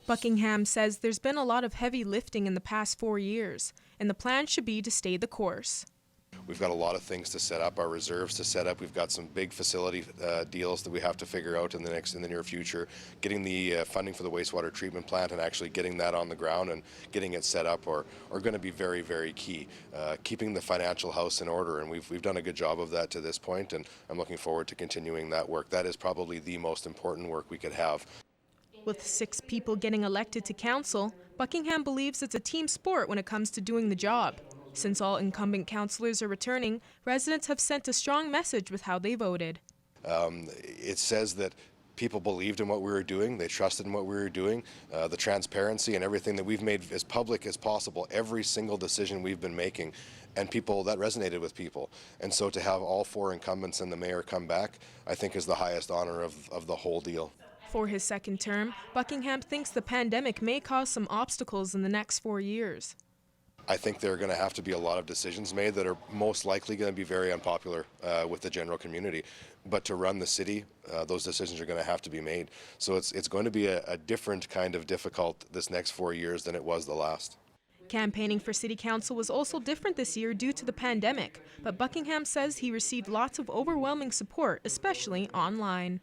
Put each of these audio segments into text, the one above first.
Buckingham says there's been a lot of heavy lifting in the past 4 years, and the plan should be to stay the course. We've got a lot of things to set up, our reserves to set up. We've got some big facility deals that we have to figure out in the near future. Getting the funding for the wastewater treatment plant and actually getting that on the ground and getting it set up are going to be very, very key. Keeping the financial house in order, and we've done a good job of that to this point, and I'm looking forward to continuing that work. That is probably the most important work we could have. With 6 people getting elected to council, Buckingham believes it's a team sport when it comes to doing the job. Since all incumbent councillors are returning, residents have sent a strong message with how they voted. It says that people believed in what we were doing, they trusted in what we were doing, the transparency and everything that we've made as public as possible, every single decision we've been making, and that resonated with people. And so to have all 4 incumbents and the mayor come back, I think is the highest honor of the whole deal. For his second term, Buckingham thinks the pandemic may cause some obstacles in the next 4 years. I think there are going to have to be a lot of decisions made that are most likely going to be very unpopular with the general community. But to run the city, those decisions are going to have to be made. So it's going to be a different kind of difficult this next 4 years than it was the last. Campaigning for City Council was also different this year due to the pandemic, but Buckingham says he received lots of overwhelming support, especially online.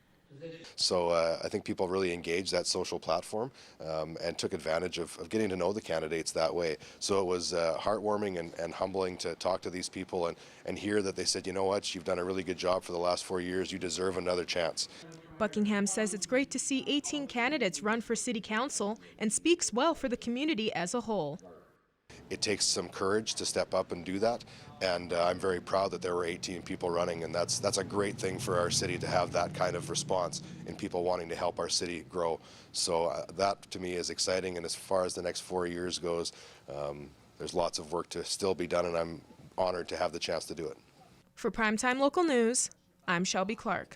So I think people really engaged that social platform and took advantage of getting to know the candidates that way. So it was heartwarming and humbling to talk to these people and hear that they said, you know what, you've done a really good job for the last 4 years, you deserve another chance. Buckingham says it's great to see 18 candidates run for City Council and speaks well for the community as a whole. It takes some courage to step up and do that, and I'm very proud that there were 18 people running, and that's a great thing for our city to have that kind of response in people wanting to help our city grow. So that to me is exciting, and as far as the next 4 years goes, there's lots of work to still be done, and I'm honored to have the chance to do it. For Primetime Local News, I'm Shelby Clark.